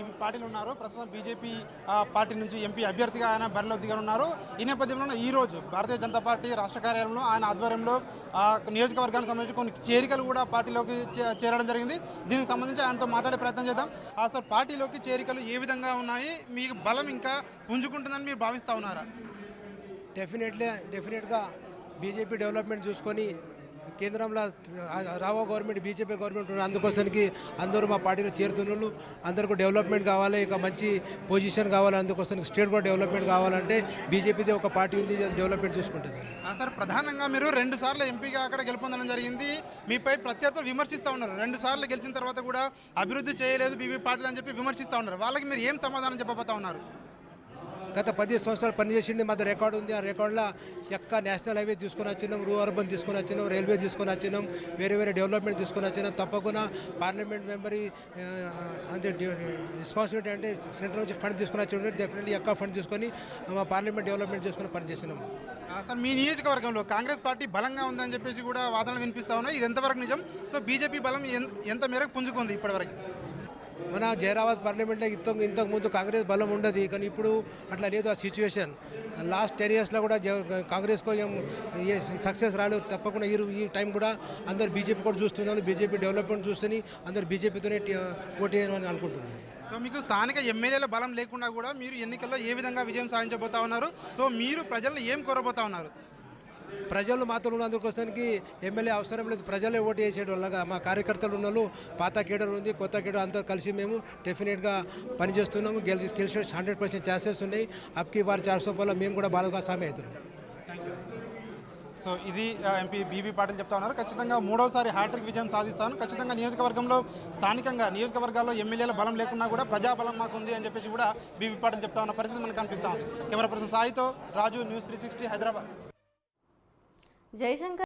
BB Patil ఉన్నారు. ప్రస్తుతం BJP party నుంచి ఎంపీ అభ్యర్థిగా ఆయన బరిలో దిగనున్నారు. ఈ నేపథ్యంలో ఈ రోజు భారతీయ జనతా పార్టీ రాష్ట్ర కార్యాలయంలో ఆయన ఆధ్వర్యంలో నియోజకవర్గానికి సంబంధించి కొన్ని చేరికలు కూడా పార్టీలోకి చేరడం జరిగింది. దీనికి సంబంధించి ఆయనతో మాట్లాడే ప్రయత్నం చేద్దాం. అసలు పార్టీలోకి చేరికలు ఏ విధంగా ఉన్నాయి, మీకు బలం ఇంకా పుంజుకుంటుందని మీరు భావిస్తూ ఉన్నారా? డెఫినెట్గా బీజేపీ డెవలప్మెంట్ చూసుకొని కేంద్రంలో రావో గవర్నమెంట్ బీజేపీ గవర్నమెంట్ ఉన్న అందుకోసానికి అందరూ మా పార్టీలో చేరుతున్నారు. అందరికీ డెవలప్మెంట్ కావాలి, ఇక మంచి పొజిషన్ కావాలి, అందుకోసానికి స్టేట్ కూడా డెవలప్మెంట్ కావాలంటే బీజేపీది ఒక పార్టీ ఉంది, డెవలప్మెంట్ చూసుకుంటుంది. సార్, ప్రధానంగా మీరు 2 సార్లు ఎంపీగా అక్కడ గెలుపొందడం జరిగింది. మీపై ప్రత్యర్థులు విమర్శిస్తూ ఉన్నారు. 2 సార్లు గెలిచిన తర్వాత కూడా అభివృద్ధి చేయలేదు బీబీ పార్టీలు అని చెప్పి విమర్శిస్తూ ఉన్నారు. వాళ్ళకి మీరు ఏం సమాధానం చెప్పబోతా ఉన్నారు? గత 10 సంవత్సరాలు పనిచేసింది, మాది రికార్డు ఉంది. ఆ రికార్డులో ఎక్క నేషనల్ హైవే తీసుకొని వచ్చినాం, రూ అర్బన్ తీసుకొని వచ్చినాం, రైల్వే తీసుకొని వచ్చినాం, వేరే డెవలప్మెంట్ తీసుకొని వచ్చినాం. తప్పకుండా పార్లమెంట్ మెంబర్ అంటే రెస్పాన్సిబిలిటీ అంటే సెంట్రల్ నుంచి ఫండ్ తీసుకొని వచ్చి డెఫినెట్లీ ఎక్క ఫండ్ తీసుకొని మా పార్లమెంట్ డెవలప్మెంట్ చేసుకొని పనిచేసినాం. సార్, మీ నియోజకవర్గంలో కాంగ్రెస్ పార్టీ బలంగా ఉందని చెప్పేసి కూడా వాదనలు వినిపిస్తా ఉన్నాయి. ఇది ఎంతవరకు నిజం? సో బీజేపీ బలం ఎంత మేరకు పుంజుకుంది ఇప్పటివరకు? మన జైరాబాద్ పార్లమెంట్లో ఇంతకుముందు కాంగ్రెస్ బలం ఉండదు, కానీ ఇప్పుడు అట్లా లేదు. ఆ సిచ్యువేషన్ లాస్ట్ 10 yearsలో కూడా కాంగ్రెస్ కొంచెం సక్సెస్ రాలేదు. తప్పకుండా ఈ టైం కూడా అందరు బీజేపీ కూడా చూస్తున్నారు. బీజేపీ డెవలప్మెంట్ చూస్తేనే అందరు బీజేపీతోనే ఓటు వేయాలని అనుకుంటున్నారు. సో మీకు స్థానిక ఎమ్మెల్యేల బలం లేకుండా కూడా మీరు ఎన్నికల్లో ఏ విధంగా విజయం సాధించబోతా ఉన్నారు? సో మీరు ప్రజలను ఏం కోరబోతా ఉన్నారు? ప్రజలు మాతో ఉన్నందుకోసానికి ఎమ్మెల్యే అవసరం లేదు, ప్రజలే ఓటు వేసేయడం వల్ల మా కార్యకర్తలు ఉన్న పాత కేడర్ ఉంది, కొత్త కేడర్ అంతా కలిసి మేము డెఫినెట్గా పనిచేస్తున్నాము. గెలిచే 100% ఛాన్సెస్ ఉన్నాయి. అప్కి వారి 400 వల్ల మేము కూడా బాగా సామి అవుతున్నాం. సో ఇది ఎంపీ బీబీ పాటిల్ చెప్తా ఉన్నారు. ఖచ్చితంగా 3వసారి హ్యాట్రిక్ విజయం సాధిస్తాను. ఖచ్చితంగా నియోజకవర్గంలో స్థానికంగా నియోజకవర్గాల్లో ఎమ్మెల్యేల బలం లేకున్నా కూడా ప్రజాబలం మాకు ఉంది అని చెప్పేసి కూడా బీబీ పాటిల్ చెప్తా ఉన్న పరిస్థితి మనకు కనిపిస్తూ ఉంది. కెమెరా పర్సన్ సాయితో రాజు, న్యూస్ 360 హైదరాబాద్. జయశంకర్